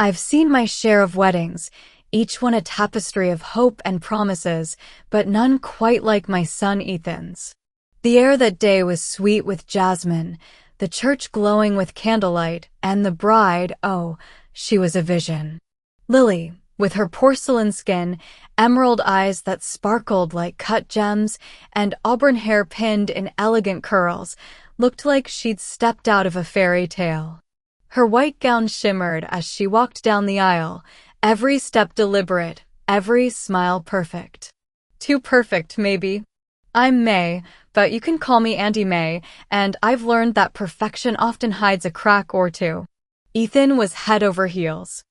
I've seen my share of weddings, each one a tapestry of hope and promises, but none quite like my son Ethan's. The air that day was sweet with jasmine, the church glowing with candlelight, and the bride, oh, she was a vision. Lily, with her porcelain skin, emerald eyes that sparkled like cut gems, and auburn hair pinned in elegant curls, looked like she'd stepped out of a fairy tale. Her white gown shimmered as she walked down the aisle, every step deliberate, every smile perfect. Too perfect, maybe. I'm May, but you can call me Auntie May, and I've learned that perfection often hides a crack or two. Ethan was head over heels.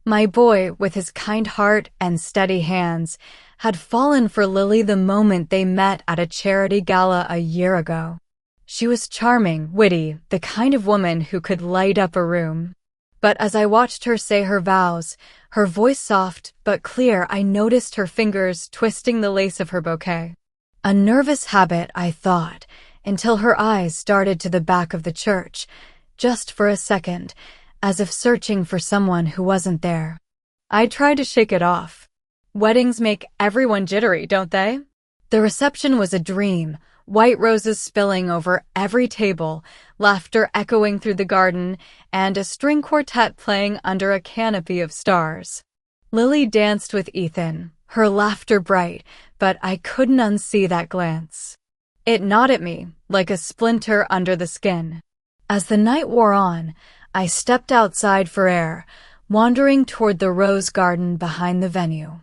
My boy, with his kind heart and steady hands, had fallen for Lily the moment they met at a charity gala a year ago. She was charming, witty, the kind of woman who could light up a room. But as I watched her say her vows, her voice soft but clear, I noticed her fingers twisting the lace of her bouquet. A nervous habit, I thought, until her eyes darted to the back of the church, just for a second, as if searching for someone who wasn't there. I tried to shake it off. Weddings make everyone jittery, don't they? The reception was a dream, white roses spilling over every table, laughter echoing through the garden, and a string quartet playing under a canopy of stars. Lily danced with Ethan, her laughter bright, but I couldn't unsee that glance. It gnawed at me, like a splinter under the skin. As the night wore on, I stepped outside for air, wandering toward the rose garden behind the venue.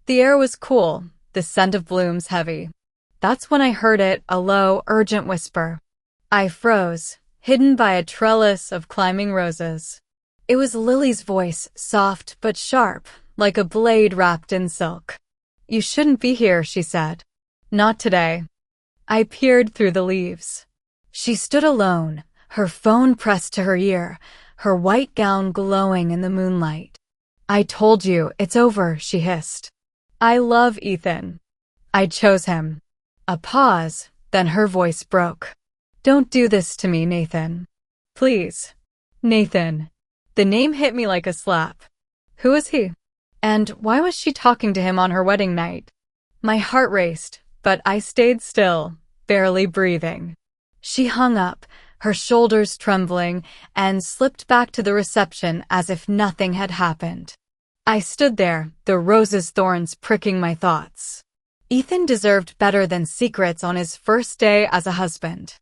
The air was cool, the scent of blooms heavy. That's when I heard it, a low, urgent whisper. I froze, hidden by a trellis of climbing roses. It was Lily's voice, soft but sharp, like a blade wrapped in silk. You shouldn't be here, she said. Not today. I peered through the leaves. She stood alone, her phone pressed to her ear, her white gown glowing in the moonlight. I told you, it's over, she hissed. I love Ethan. I chose him. A pause, then her voice broke. Don't do this to me, Nathan. Please. Nathan. The name hit me like a slap. Who is he? And why was she talking to him on her wedding night? My heart raced, but I stayed still, barely breathing. She hung up, her shoulders trembling, and slipped back to the reception as if nothing had happened. I stood there, the rose's thorns pricking my thoughts. Ethan deserved better than secrets on his first day as a husband.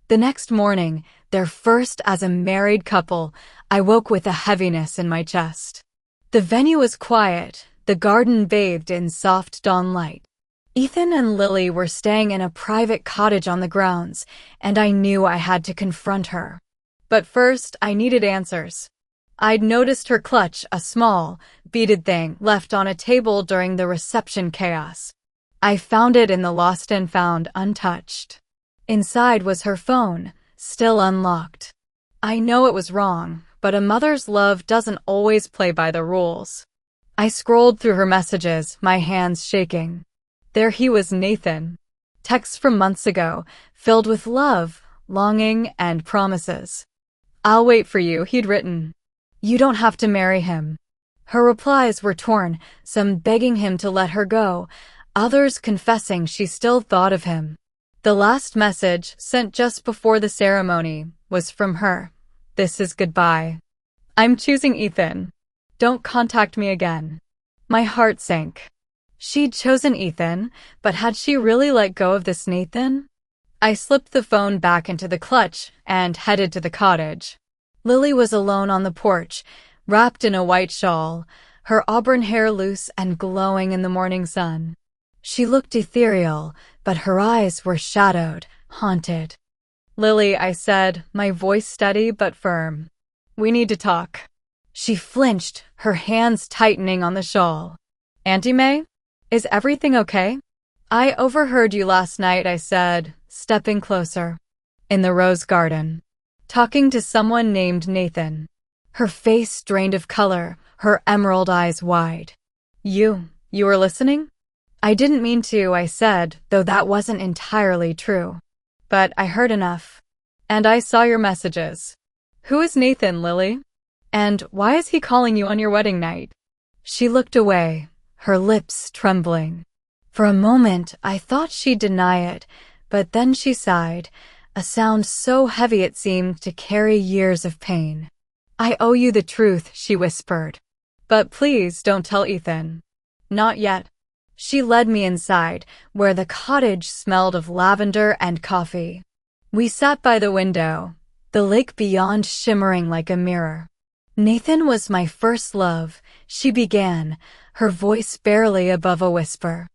The next morning, their first as a married couple, I woke with a heaviness in my chest. The venue was quiet, the garden bathed in soft dawn light. Ethan and Lily were staying in a private cottage on the grounds, and I knew I had to confront her. But first, I needed answers. I'd noticed her clutch a small, beaded thing left on a table during the reception chaos. I found it in the lost and found untouched. Inside was her phone, still unlocked. I know it was wrong, but a mother's love doesn't always play by the rules. I scrolled through her messages, my hands shaking. There he was, Nathan. Texts from months ago, filled with love, longing, and promises. I'll wait for you, he'd written. You don't have to marry him. Her replies were torn, some begging him to let her go, others confessing she still thought of him. The last message, sent just before the ceremony, was from her. This is goodbye. I'm choosing Ethan. Don't contact me again. My heart sank. She'd chosen Ethan, but had she really let go of this Nathan? I slipped the phone back into the clutch and headed to the cottage. Lily was alone on the porch, wrapped in a white shawl, her auburn hair loose and glowing in the morning sun. She looked ethereal, but her eyes were shadowed, haunted. Lily, I said, my voice steady but firm. We need to talk. She flinched, her hands tightening on the shawl. Auntie May? Is everything okay? I overheard you last night, I said, stepping closer. In the rose garden. Talking to someone named Nathan. Her face drained of color, her emerald eyes wide. You were listening? I didn't mean to, I said, though that wasn't entirely true. But I heard enough. And I saw your messages. Who is Nathan, Lily? And why is he calling you on your wedding night? She looked away, her lips trembling. For a moment, I thought she'd deny it, but then she sighed, a sound so heavy it seemed to carry years of pain. I owe you the truth, she whispered. But please don't tell Ethan. Not yet. She led me inside, where the cottage smelled of lavender and coffee. We sat by the window, the lake beyond shimmering like a mirror. Nathan was my first love, she began, her voice barely above a whisper.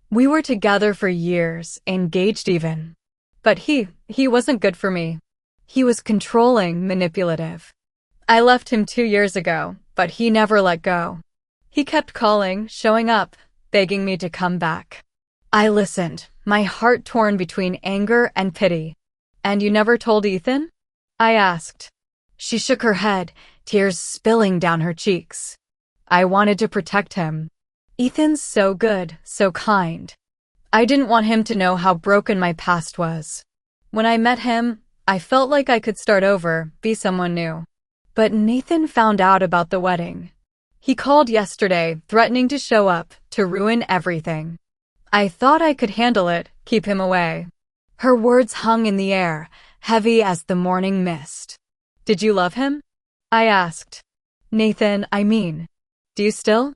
We were together for years, engaged even. But he wasn't good for me. He was controlling, manipulative. I left him 2 years ago, but he never let go. He kept calling, showing up, begging me to come back. I listened, my heart torn between anger and pity. And you never told Ethan? I asked. She shook her head, tears spilling down her cheeks. I wanted to protect him. Ethan's so good, so kind. I didn't want him to know how broken my past was. When I met him, I felt like I could start over, be someone new. But Nathan found out about the wedding. He called yesterday, threatening to show up, to ruin everything. I thought I could handle it, keep him away. Her words hung in the air, heavy as the morning mist. Did you love him? I asked. Nathan, I mean. Do you still?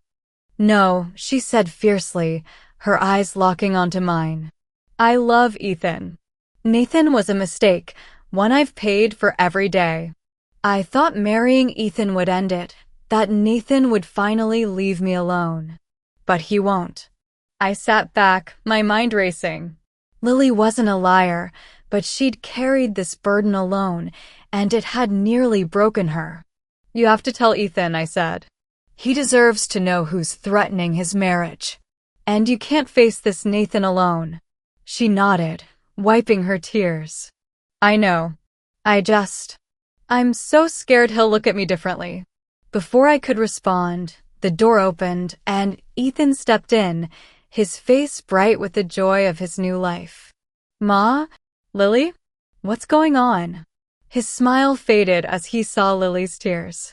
No, she said fiercely, her eyes locking onto mine. I love Ethan. Nathan was a mistake, one I've paid for every day. I thought marrying Ethan would end it, that Nathan would finally leave me alone. But he won't. I sat back, my mind racing. Lily wasn't a liar, but she'd carried this burden alone, and it had nearly broken her. You have to tell Ethan, I said. He deserves to know who's threatening his marriage. And you can't face this Nathan alone. She nodded, wiping her tears. I know. I'm so scared he'll look at me differently. Before I could respond, the door opened and Ethan stepped in, his face bright with the joy of his new life. Ma? Lily? What's going on? His smile faded as he saw Lily's tears.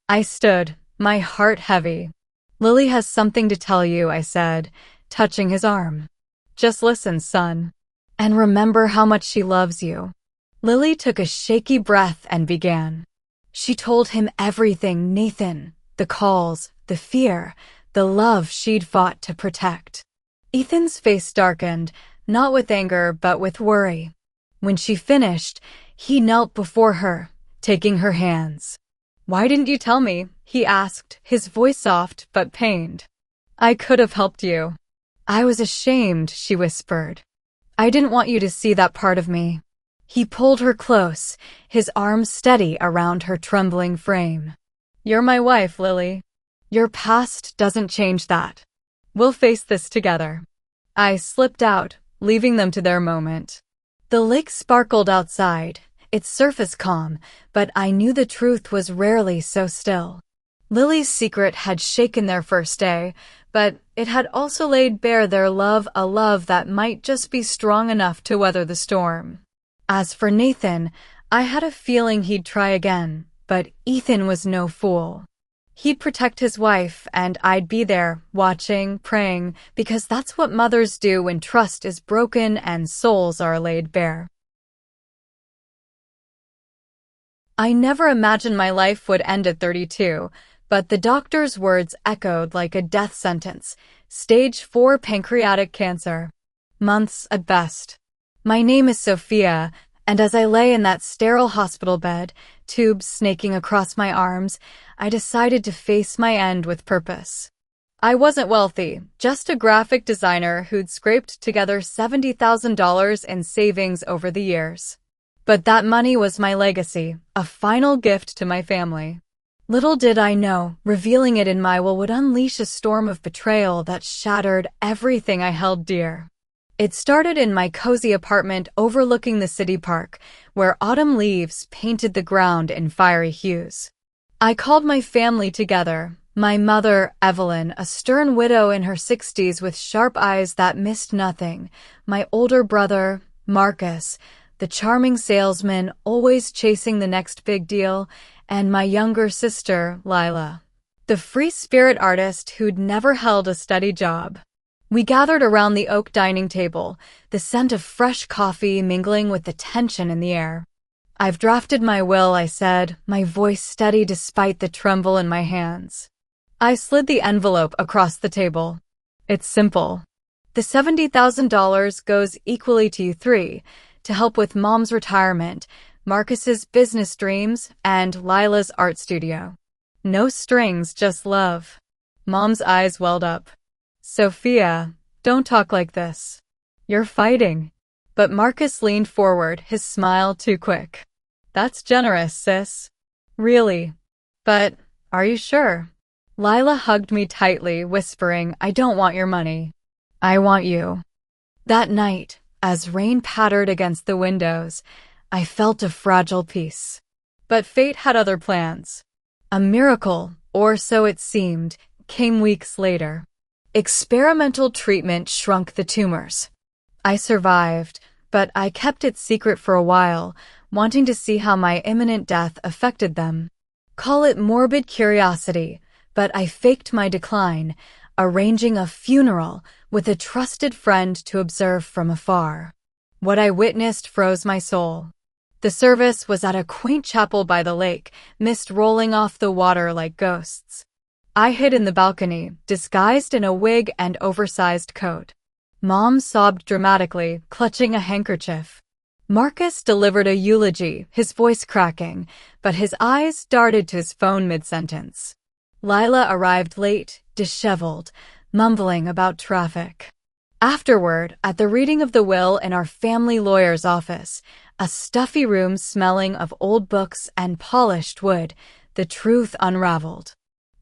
I stood, my heart heavy. Lily has something to tell you, I said, touching his arm. Just listen, son. And remember how much she loves you. Lily took a shaky breath and began. She told him everything, Nathan, the calls, the fear, the love she'd fought to protect. Ethan's face darkened, not with anger but with worry. When she finished, he knelt before her, taking her hands. Why didn't you tell me? He asked, his voice soft but pained. I could have helped you. I was ashamed, she whispered. I didn't want you to see that part of me. He pulled her close, his arms steady around her trembling frame. You're my wife, Lily. Your past doesn't change that. We'll face this together. I slipped out, leaving them to their moment. The lake sparkled outside, its surface calm, but I knew the truth was rarely so still. Lily's secret had shaken their first day, but it had also laid bare their love, a love that might just be strong enough to weather the storm. As for Nathan, I had a feeling he'd try again, but Ethan was no fool. He'd protect his wife, and I'd be there, watching, praying, because that's what mothers do when trust is broken and souls are laid bare. I never imagined my life would end at 32, but the doctor's words echoed like a death sentence. Stage 4 pancreatic cancer. Months at best. My name is Sophia, and as I lay in that sterile hospital bed, tubes snaking across my arms, I decided to face my end with purpose. I wasn't wealthy, just a graphic designer who'd scraped together $70,000 in savings over the years. But that money was my legacy, a final gift to my family. Little did I know, revealing it in my will would unleash a storm of betrayal that shattered everything I held dear. It started in my cozy apartment overlooking the city park, where autumn leaves painted the ground in fiery hues. I called my family together, my mother, Evelyn, a stern widow in her 60s with sharp eyes that missed nothing, my older brother, Marcus, the charming salesman always chasing the next big deal, and my younger sister, Lila, the free spirit artist who'd never held a steady job. We gathered around the oak dining table, the scent of fresh coffee mingling with the tension in the air. "I've drafted my will," I said, my voice steady despite the tremble in my hands. I slid the envelope across the table. "It's simple. The $70,000 goes equally to you three, to help with Mom's retirement, Marcus's business dreams, and Lila's art studio. No strings, just love." Mom's eyes welled up. "Sophia, don't talk like this. You're fighting." But Marcus leaned forward, his smile too quick. "That's generous, sis. Really. But are you sure?" Lila hugged me tightly, whispering, "I don't want your money. I want you." That night, as rain pattered against the windows, I felt a fragile peace. But fate had other plans. A miracle, or so it seemed, came weeks later. Experimental treatment shrunk the tumors. I survived, but I kept it secret for a while, wanting to see how my imminent death affected them. Call it morbid curiosity, but I faked my decline, arranging a funeral with a trusted friend to observe from afar. What I witnessed froze my soul. The service was at a quaint chapel by the lake, mist rolling off the water like ghosts. I hid in the balcony, disguised in a wig and oversized coat. Mom sobbed dramatically, clutching a handkerchief. Marcus delivered a eulogy, his voice cracking, but his eyes darted to his phone mid-sentence. Lila arrived late, disheveled, mumbling about traffic. Afterward, at the reading of the will in our family lawyer's office, a stuffy room smelling of old books and polished wood, the truth unraveled.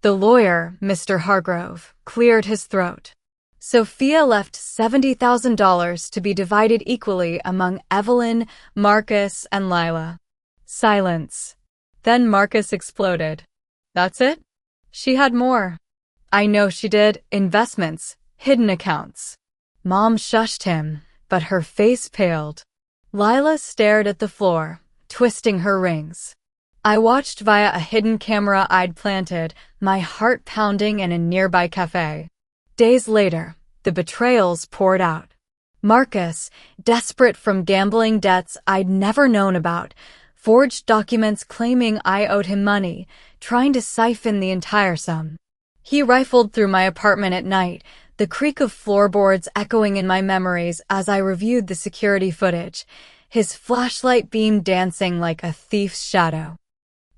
The lawyer, Mr. Hargrove, cleared his throat. Sophia left $70,000 to be divided equally among Evelyn, Marcus, and Lila. Silence. Then Marcus exploded. "That's it?" "She had more." "I know she did. Investments, hidden accounts." Mom shushed him, but her face paled. Lila stared at the floor, twisting her rings. I watched via a hidden camera I'd planted, my heart pounding in a nearby cafe. Days later, the betrayals poured out. Marcus, desperate from gambling debts I'd never known about, forged documents claiming I owed him money, trying to siphon the entire sum. He rifled through my apartment at night, the creak of floorboards echoing in my memories as I reviewed the security footage, his flashlight beam dancing like a thief's shadow.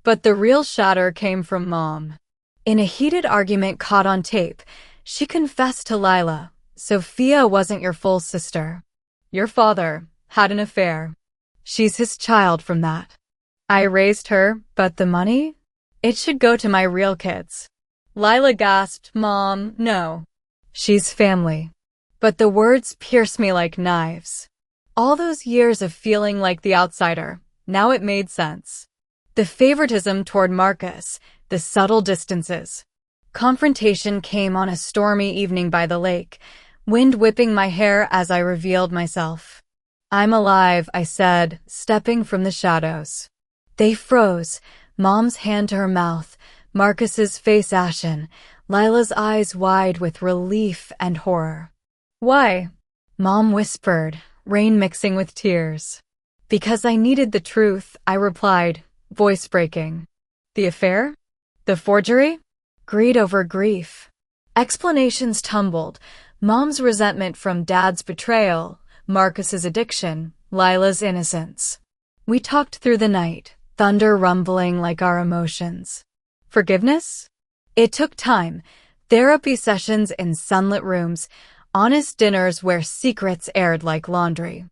But the real shatter came from Mom. In a heated argument caught on tape, she confessed to Lila, "Sophia wasn't your full sister. Your father had an affair. She's his child from that. I raised her, but the money? It should go to my real kids." Lila gasped, "Mom, no. She's family." But the words pierced me like knives. All those years of feeling like the outsider, now it made sense. The favoritism toward Marcus, the subtle distances. Confrontation came on a stormy evening by the lake, wind whipping my hair as I revealed myself. "I'm alive," I said, stepping from the shadows. They froze, Mom's hand to her mouth, Marcus's face ashen, Lila's eyes wide with relief and horror. "Why?" Mom whispered, rain mixing with tears. "Because I needed the truth," I replied, voice breaking. "The affair? The forgery?" Greed over grief. Explanations tumbled. Mom's resentment from Dad's betrayal, Marcus's addiction, Lila's innocence. We talked through the night, thunder rumbling like our emotions. Forgiveness? It took time. Therapy sessions in sunlit rooms, honest dinners where secrets aired like laundry.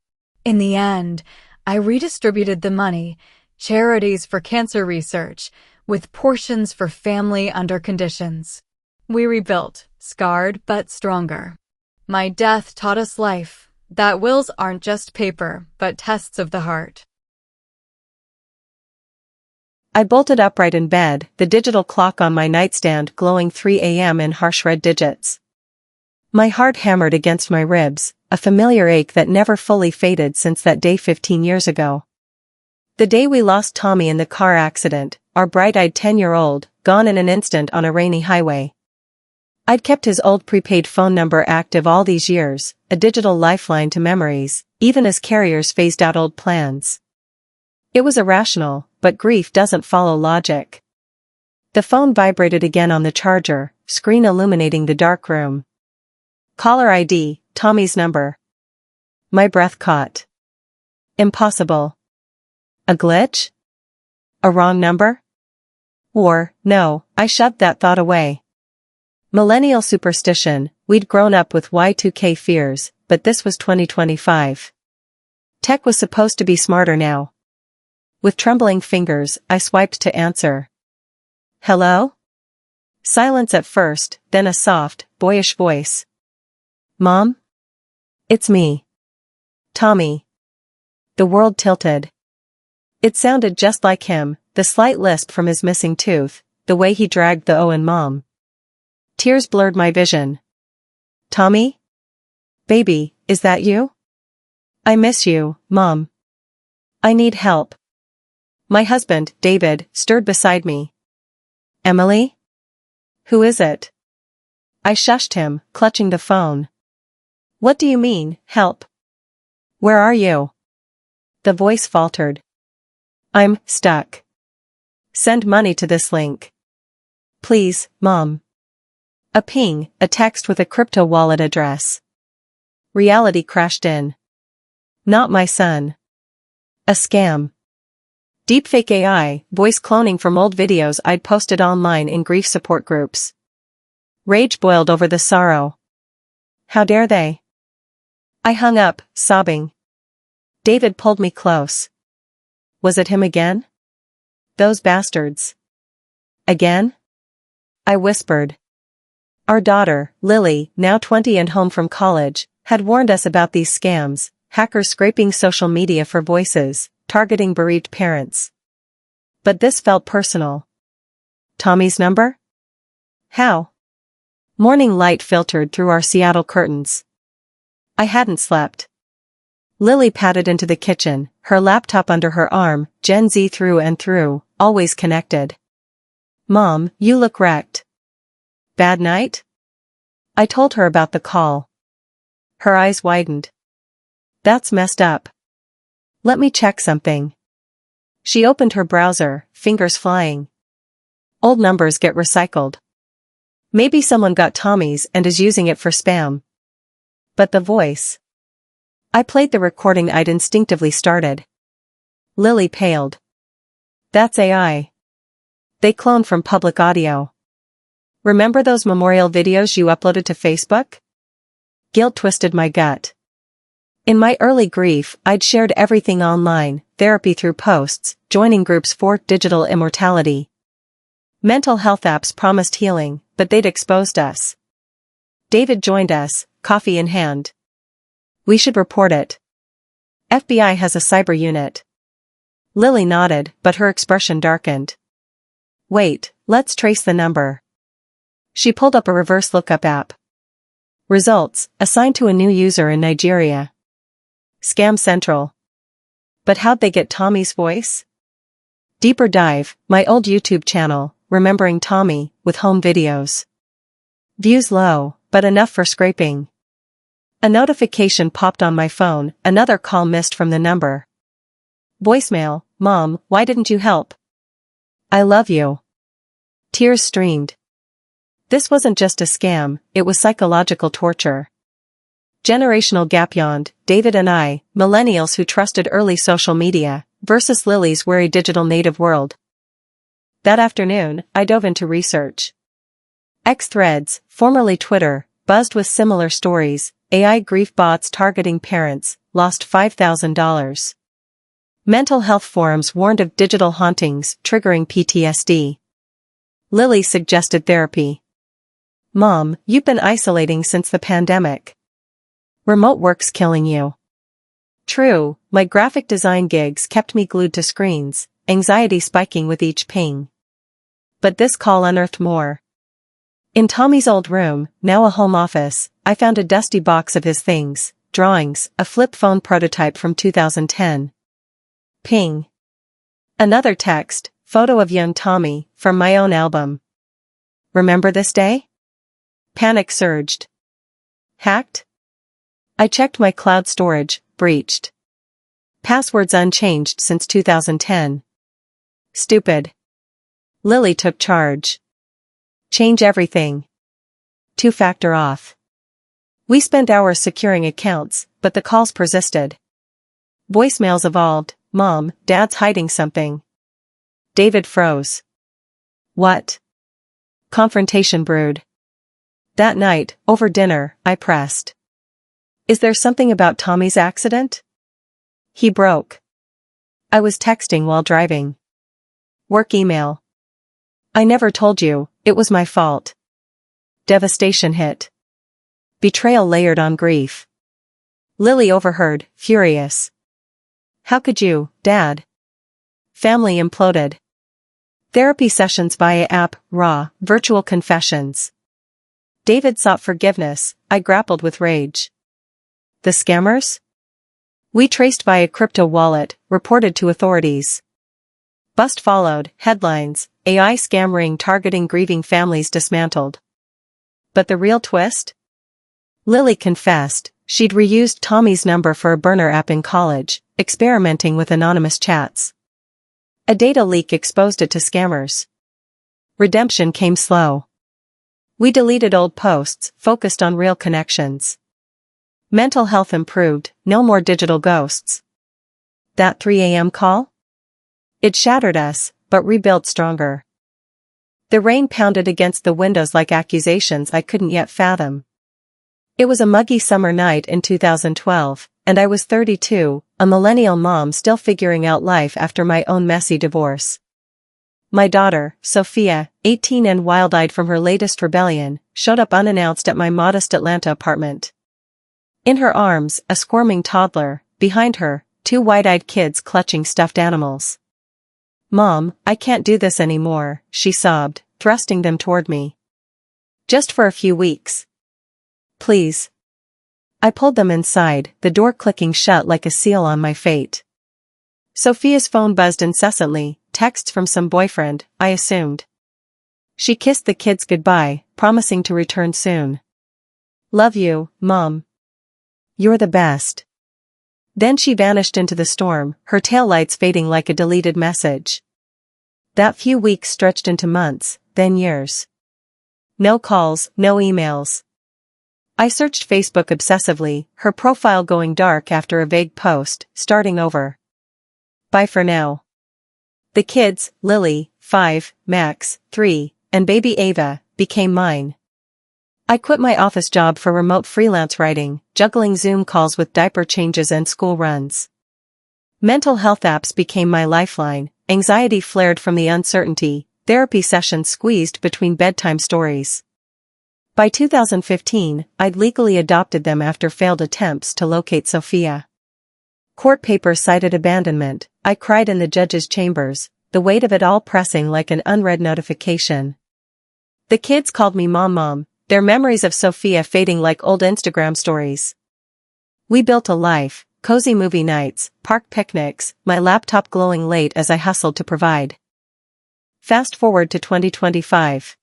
In the end, I redistributed the money, charities for cancer research, with portions for family under conditions. We rebuilt, scarred but stronger. My death taught us life, that wills aren't just paper, but tests of the heart. I bolted upright in bed, the digital clock on my nightstand glowing 3 a.m. in harsh red digits. My heart hammered against my ribs, a familiar ache that never fully faded since that day 15 years ago. The day we lost Tommy in the car accident, our bright-eyed 10-year-old, gone in an instant on a rainy highway. I'd kept his old prepaid phone number active all these years, a digital lifeline to memories, even as carriers phased out old plans. It was irrational, but grief doesn't follow logic. The phone vibrated again on the charger, screen illuminating the dark room. Caller ID, Tommy's number. My breath caught. Impossible. A glitch? A wrong number? Or, no, I shoved that thought away. Millennial superstition, we'd grown up with Y2K fears, but this was 2025. Tech was supposed to be smarter now. With trembling fingers, I swiped to answer. Hello? Silence at first, then a soft, boyish voice. Mom? It's me. Tommy. The world tilted. It sounded just like him, the slight lisp from his missing tooth, the way he dragged the O in mom. Tears blurred my vision. Tommy? Baby, is that you? I miss you, Mom. I need help. My husband, David, stirred beside me. Emily? Who is it? I shushed him, clutching the phone. What do you mean, help? Where are you? The voice faltered. I'm stuck. Send money to this link. Please, Mom. A ping, a text with a crypto wallet address. Reality crashed in. Not my son. A scam. Deepfake AI, voice cloning from old videos I'd posted online in grief support groups. Rage boiled over the sorrow. How dare they? I hung up, sobbing. David pulled me close. Was it him again? Those bastards. Again? I whispered. Our daughter, Lily, now 20 and home from college, had warned us about these scams, hackers scraping social media for voices, targeting bereaved parents. But this felt personal. Tommy's number? How? Morning light filtered through our Seattle curtains. I hadn't slept. Lily padded into the kitchen, her laptop under her arm, Gen Z through and through, always connected. Mom, you look wrecked. Bad night? I told her about the call. Her eyes widened. That's messed up. Let me check something. She opened her browser, fingers flying. Old numbers get recycled. Maybe someone got Tommy's and is using it for spam. But the voice. I played the recording I'd instinctively started. Lily paled. That's AI. They cloned from public audio. Remember those memorial videos you uploaded to Facebook? Guilt twisted my gut. In my early grief, I'd shared everything online, therapy through posts, joining groups for digital immortality. Mental health apps promised healing, but they'd exposed us. David joined us, coffee in hand. We should report it. FBI has a cyber unit. Lily nodded, but her expression darkened. Wait, let's trace the number. She pulled up a reverse lookup app. Results, assigned to a new user in Nigeria. Scam Central. But how'd they get Tommy's voice? Deeper dive, my old YouTube channel, Remembering Tommy, with home videos. Views low, but enough for scraping. A notification popped on my phone, another call missed from the number. Voicemail, Mom, why didn't you help? I love you. Tears streamed. This wasn't just a scam, it was psychological torture. Generational gap yawned, David and I, millennials who trusted early social media, versus Lily's wary digital native world. That afternoon, I dove into research. X Threads, formerly Twitter, buzzed with similar stories. AI grief bots targeting parents, lost $5,000. Mental health forums warned of digital hauntings, triggering PTSD. Lily suggested therapy. Mom, you've been isolating since the pandemic. Remote work's killing you. True, my graphic design gigs kept me glued to screens, anxiety spiking with each ping. But this call unearthed more. In Tommy's old room, now a home office, I found a dusty box of his things, drawings, a flip phone prototype from 2010. Ping. Another text, Photo of young Tommy, from my own album. Remember this day? Panic surged. Hacked? I checked my cloud storage, breached. Passwords unchanged since 2010. Stupid. Lily took charge. Change everything. Two-factor off. We spent hours securing accounts, but the calls persisted. Voicemails evolved. Mom, Dad's hiding something. David froze. What? Confrontation brewed. That night, over dinner, I pressed. Is there something about Tommy's accident? He broke. I was texting while driving. Work email. I never told you, it was my fault. Devastation hit. Betrayal layered on grief. Lily overheard, furious. How could you, Dad? Family imploded. Therapy sessions via app, raw, virtual confessions. David sought forgiveness, I grappled with rage. The scammers? We traced via crypto wallet, reported to authorities. Bust followed, headlines, AI scam ring targeting grieving families dismantled. But the real twist? Lily confessed, she'd reused Tommy's number for a burner app in college, experimenting with anonymous chats. A data leak exposed it to scammers. Redemption came slow. We deleted old posts, focused on real connections. Mental health improved, no more digital ghosts. That 3 a.m. call? It shattered us, but rebuilt stronger. The rain pounded against the windows like accusations I couldn't yet fathom. It was a muggy summer night in 2012, and I was 32, a millennial mom still figuring out life after my own messy divorce. My daughter, Sophia, 18 and wild-eyed from her latest rebellion, showed up unannounced at my modest Atlanta apartment. In her arms, a squirming toddler, behind her, two wide-eyed kids clutching stuffed animals. Mom, I can't do this anymore, she sobbed, thrusting them toward me. Just for a few weeks. Please. I pulled them inside, the door clicking shut like a seal on my fate. Sophia's phone buzzed incessantly, texts from some boyfriend, I assumed. She kissed the kids goodbye, promising to return soon. Love you, Mom. You're the best. Then she vanished into the storm, her taillights fading like a deleted message. That few weeks stretched into months, then years. No calls, no emails. I searched Facebook obsessively, her profile going dark after a vague post, starting over. Bye for now. The kids, Lily, 5, Max, 3, and baby Ava, became mine. I quit my office job for remote freelance writing, juggling Zoom calls with diaper changes and school runs. Mental health apps became my lifeline, anxiety flared from the uncertainty, therapy sessions squeezed between bedtime stories. By 2015, I'd legally adopted them after failed attempts to locate Sophia. Court papers cited abandonment, I cried in the judge's chambers, the weight of it all pressing like an unread notification. The kids called me Mom, their memories of Sophia fading like old Instagram stories. We built a life, cozy movie nights, park picnics, my laptop glowing late as I hustled to provide. Fast forward to 2025.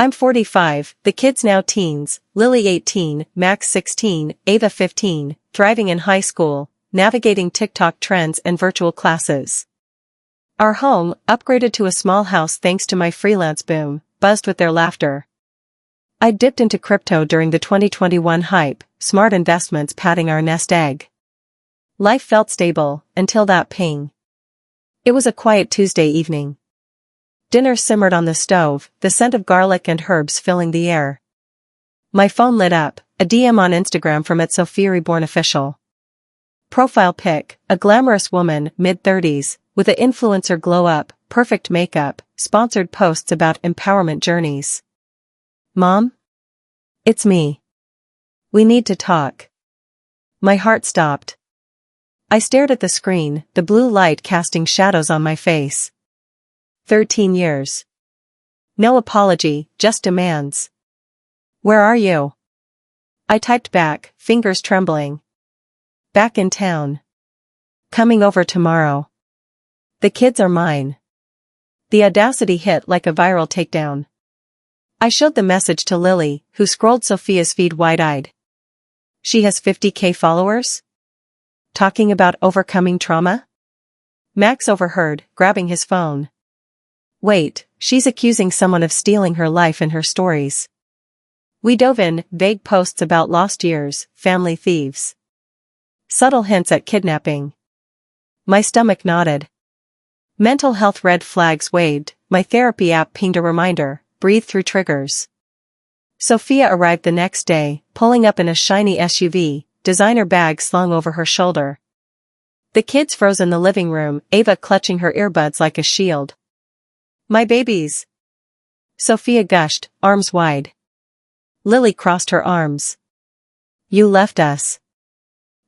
I'm 45, the kids now teens, Lily 18, Max 16, Ava 15, thriving in high school, navigating TikTok trends and virtual classes. Our home, upgraded to a small house thanks to my freelance boom, buzzed with their laughter. I dipped into crypto during the 2021 hype, smart investments padding our nest egg. Life felt stable, until that ping. It was a quiet Tuesday evening. Dinner simmered on the stove, the scent of garlic and herbs filling the air. My phone lit up, a DM on Instagram from @SophieRebornOfficial. Profile pic, a glamorous woman, mid-30s, with a influencer glow-up, perfect makeup, sponsored posts about empowerment journeys. Mom? It's me. We need to talk. My heart stopped. I stared at the screen, the blue light casting shadows on my face. 13 years. No apology, just demands. Where are you? I typed back, fingers trembling. Back in town. Coming over tomorrow. The kids are mine. The audacity hit like a viral takedown. I showed the message to Lily, who scrolled Sophia's feed wide-eyed. She has 50K followers? Talking about overcoming trauma? Max overheard, grabbing his phone. Wait, she's accusing someone of stealing her life in her stories. We dove in, vague posts about lost years, family thieves. Subtle hints at kidnapping. My stomach nodded. Mental health red flags waved, my therapy app pinged a reminder, breathe through triggers. Sophia arrived the next day, pulling up in a shiny SUV, designer bag slung over her shoulder. The kids froze in the living room, Ava clutching her earbuds like a shield. My babies! Sophia gushed, arms wide. Lily crossed her arms. You left us.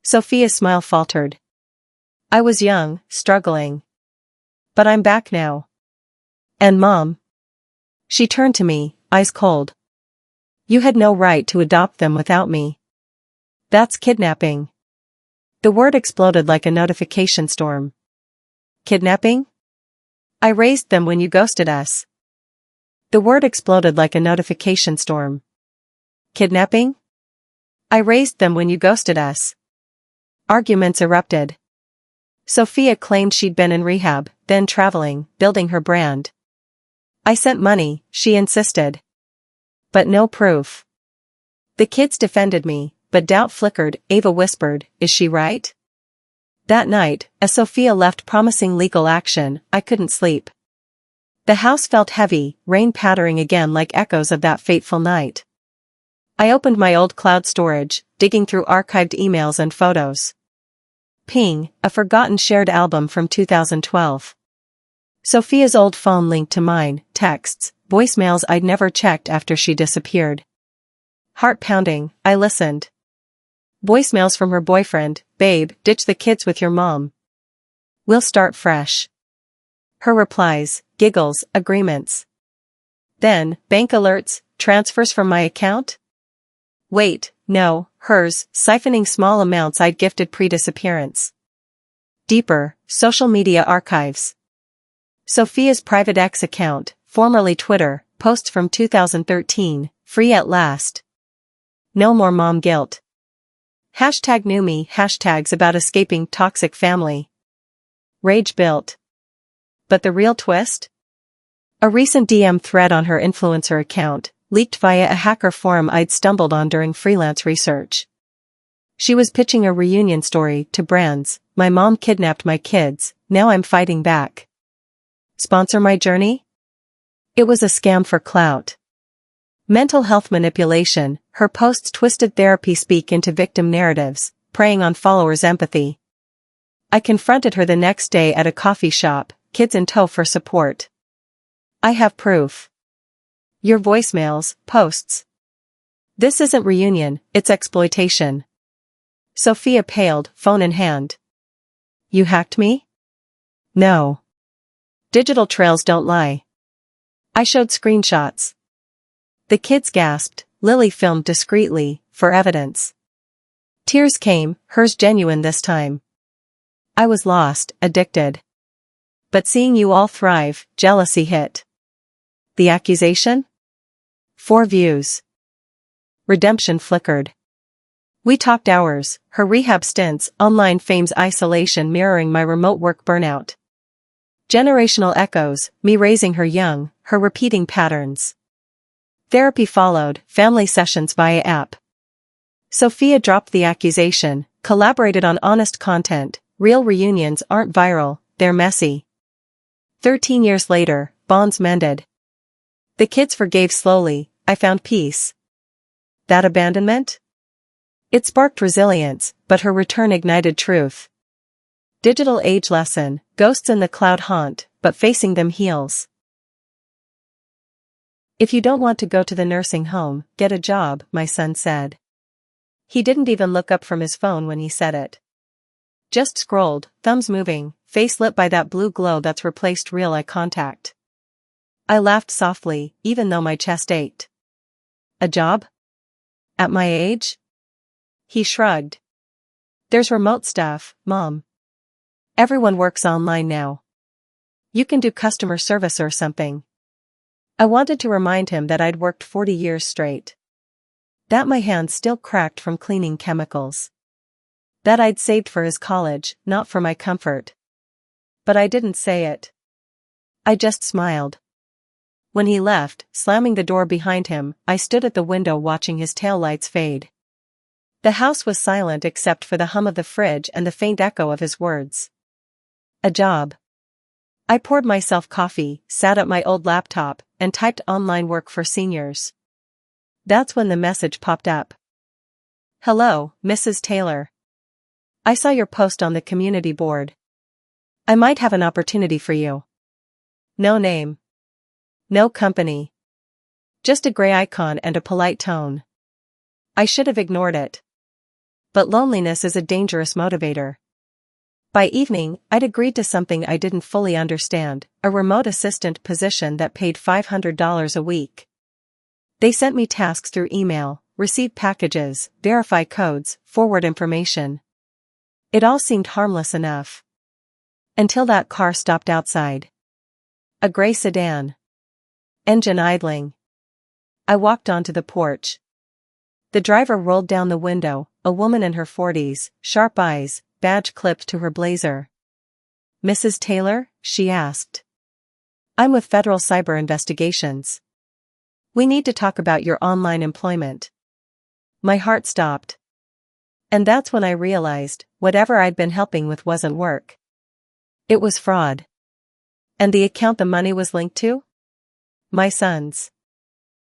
Sophia's smile faltered. I was young, struggling. But I'm back now. And Mom? She turned to me, eyes cold. You had no right to adopt them without me. That's kidnapping. The word exploded like a notification storm. Kidnapping? I raised them when you ghosted us. The word exploded like a notification storm. Kidnapping? I raised them when you ghosted us. Arguments erupted. Sophia claimed she'd been in rehab, then traveling, building her brand. I sent money, she insisted. But no proof. The kids defended me, but doubt flickered. Ava whispered, is she right? That night, as Sophia left promising legal action, I couldn't sleep. The house felt heavy, rain pattering again like echoes of that fateful night. I opened my old cloud storage, digging through archived emails and photos. Ping, a forgotten shared album from 2012. Sophia's old phone linked to mine, texts, voicemails I'd never checked after she disappeared. Heart pounding, I listened. Voicemails from her boyfriend, babe, ditch the kids with your mom. We'll start fresh. Her replies, giggles, agreements. Then, bank alerts, transfers from my account? Wait, no, hers, siphoning small amounts I'd gifted pre-disappearance. Deeper, social media archives. Sophia's private X account, formerly Twitter, posts from 2013, free at last. No more mom guilt. Hashtag new me, hashtags about escaping toxic family. Rage built. But the real twist? A recent DM thread on her influencer account, leaked via a hacker forum I'd stumbled on during freelance research. She was pitching a reunion story to brands. My mom kidnapped my kids, now I'm fighting back. Sponsor my journey? It was a scam for clout. Mental health manipulation, her posts twisted therapy speak into victim narratives, preying on followers' empathy. I confronted her the next day at a coffee shop, kids in tow for support. I have proof. Your voicemails, posts. This isn't reunion, it's exploitation. Sophia paled, phone in hand. You hacked me? No. Digital trails don't lie. I showed screenshots. The kids gasped, Lily filmed discreetly, for evidence. Tears came, hers genuine this time. I was lost, addicted. But seeing you all thrive, jealousy hit. The accusation? 4 views. Redemption flickered. We talked hours, her rehab stints, online fame's isolation mirroring my remote work burnout. Generational echoes, me raising her young, her repeating patterns. Therapy followed, family sessions via app. Sophia dropped the accusation, collaborated on honest content. Real reunions aren't viral, they're messy. 13 years later, bonds mended. The kids forgave slowly, I found peace. That abandonment? It sparked resilience, but her return ignited truth. Digital age lesson, ghosts in the cloud haunt, but facing them heals. If you don't want to go to the nursing home, get a job, my son said. He didn't even look up from his phone when he said it. Just scrolled, thumbs moving, face lit by that blue glow that's replaced real eye contact. I laughed softly, even though my chest ached. A job? At my age? He shrugged. There's remote stuff, Mom. Everyone works online now. You can do customer service or something. I wanted to remind him that I'd worked 40 years straight. That my hands still cracked from cleaning chemicals. That I'd saved for his college, not for my comfort. But I didn't say it. I just smiled. When he left, slamming the door behind him, I stood at the window watching his taillights fade. The house was silent except for the hum of the fridge and the faint echo of his words. A job. I poured myself coffee, sat at my old laptop, and typed online work for seniors. That's when the message popped up. Hello, Mrs. Taylor. I saw your post on the community board. I might have an opportunity for you. No name. No company. Just a gray icon and a polite tone. I should have ignored it. But loneliness is a dangerous motivator. By evening, I'd agreed to something I didn't fully understand, a remote assistant position that paid $500 a week. They sent me tasks through email, receive packages, verify codes, forward information. It all seemed harmless enough. Until that car stopped outside. A gray sedan. Engine idling. I walked onto the porch. The driver rolled down the window, a woman in her 40s, sharp eyes, badge clipped to her blazer. Mrs. Taylor? She asked. I'm with Federal Cyber Investigations. We need to talk about your online employment. My heart stopped. And that's when I realized, whatever I'd been helping with wasn't work. It was fraud. And the account the money was linked to? My son's.